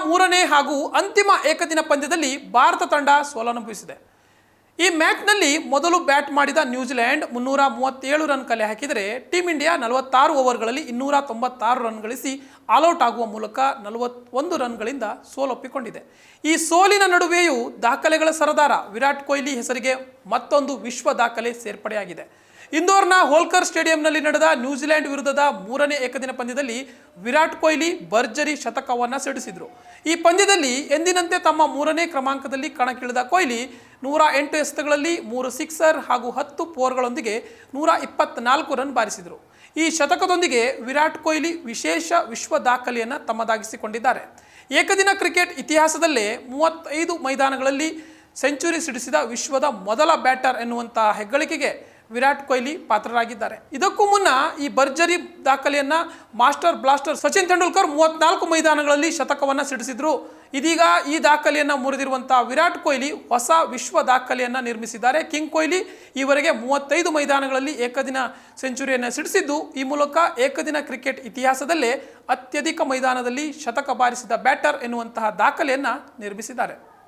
ಮೂರನೇ ಹಾಗೂ ಅಂತಿಮ ಏಕದಿನ ಪಂದ್ಯದಲ್ಲಿ ಭಾರತ ತಂಡ ಸೋಲನುಭವಿಸಿದೆ. ಈ ಮ್ಯಾಚ್ನಲ್ಲಿ ಮೊದಲು ಬ್ಯಾಟ್ ಮಾಡಿದ ನ್ಯೂಜಿಲೆಂಡ್ 337 ರನ್ ಕಲೆ ಹಾಕಿದರೆ ಟೀಂ ಇಂಡಿಯಾ 46 ಓವರ್ಗಳಲ್ಲಿ 296 ರನ್ ಗಳಿಸಿ ಆಲ್ಔಟ್ ಆಗುವ ಮೂಲಕ 41 ರನ್ಗಳಿಂದ ಸೋಲೊಪ್ಪಿಕೊಂಡಿದೆ. ಈ ಸೋಲಿನ ನಡುವೆಯೂ ದಾಖಲೆಗಳ ಸರದಾರ ವಿರಾಟ್ ಕೊಹ್ಲಿ ಹೆಸರಿಗೆ ಮತ್ತೊಂದು ವಿಶ್ವ ದಾಖಲೆ ಸೇರ್ಪಡೆಯಾಗಿದೆ. ಇಂದೋರ್ನ ಹೋಲ್ಕರ್ ಸ್ಟೇಡಿಯಂನಲ್ಲಿ ನಡೆದ ನ್ಯೂಜಿಲೆಂಡ್ ವಿರುದ್ಧದ ಮೂರನೇ ಏಕದಿನ ಪಂದ್ಯದಲ್ಲಿ ವಿರಾಟ್ ಕೊಹ್ಲಿ ಭರ್ಜರಿ ಶತಕವನ್ನು ಸಿಡಿಸಿದರು. ಈ ಪಂದ್ಯದಲ್ಲಿ ಎಂದಿನಂತೆ ತಮ್ಮ ಮೂರನೇ ಕ್ರಮಾಂಕದಲ್ಲಿ ಕಣಕ್ಕಿಳಿದ ಕೊಹ್ಲಿ 108 ಎಸೆತಗಳಲ್ಲಿ 3 ಸಿಕ್ಸರ್ ಹಾಗೂ 10 ಫೋರ್ಗಳೊಂದಿಗೆ 124 ರನ್ ಬಾರಿಸಿದರು. ಈ ಶತಕದೊಂದಿಗೆ ವಿರಾಟ್ ಕೊಹ್ಲಿ ವಿಶೇಷ ವಿಶ್ವ ದಾಖಲೆಯನ್ನು ತಮ್ಮದಾಗಿಸಿಕೊಂಡಿದ್ದಾರೆ. ಏಕದಿನ ಕ್ರಿಕೆಟ್ ಇತಿಹಾಸದಲ್ಲೇ 35 ಮೈದಾನಗಳಲ್ಲಿ ಸೆಂಚುರಿ ಸಿಡಿಸಿದ ವಿಶ್ವದ ಮೊದಲ ಬ್ಯಾಟರ್ ಎನ್ನುವಂತಹ ಹೆಗ್ಗಳಿಕೆಗೆ ವಿರಾಟ್ ಕೊಹ್ಲಿ ಪಾತ್ರರಾಗಿದ್ದಾರೆ. ಇದಕ್ಕೂ ಮುನ್ನ ಈ ಭರ್ಜರಿ ದಾಖಲೆಯನ್ನ ಮಾಸ್ಟರ್ ಬ್ಲಾಸ್ಟರ್ ಸಚಿನ್ ತೆಂಡೂಲ್ಕರ್ 34 ಮೈದಾನಗಳಲ್ಲಿ ಶತಕವನ್ನು ಸಿಡಿಸಿದ್ರು. ಇದೀಗ ಈ ದಾಖಲೆಯನ್ನು ಮುರಿದಿರುವಂತಹ ವಿರಾಟ್ ಕೊಹ್ಲಿ ಹೊಸ ವಿಶ್ವ ದಾಖಲೆಯನ್ನು ನಿರ್ಮಿಸಿದ್ದಾರೆ. ಕಿಂಗ್ ಕೊಹ್ಲಿ ಈವರೆಗೆ 35 ಮೈದಾನಗಳಲ್ಲಿ ಏಕದಿನ ಸೆಂಚುರಿಯನ್ನು ಸಿಡಿಸಿದ್ದು, ಈ ಮೂಲಕ ಏಕದಿನ ಕ್ರಿಕೆಟ್ ಇತಿಹಾಸದಲ್ಲೇ ಅತ್ಯಧಿಕ ಮೈದಾನದಲ್ಲಿ ಶತಕ ಬಾರಿಸಿದ ಬ್ಯಾಟರ್ ಎನ್ನುವಂತಹ ದಾಖಲೆಯನ್ನು ನಿರ್ಮಿಸಿದ್ದಾರೆ.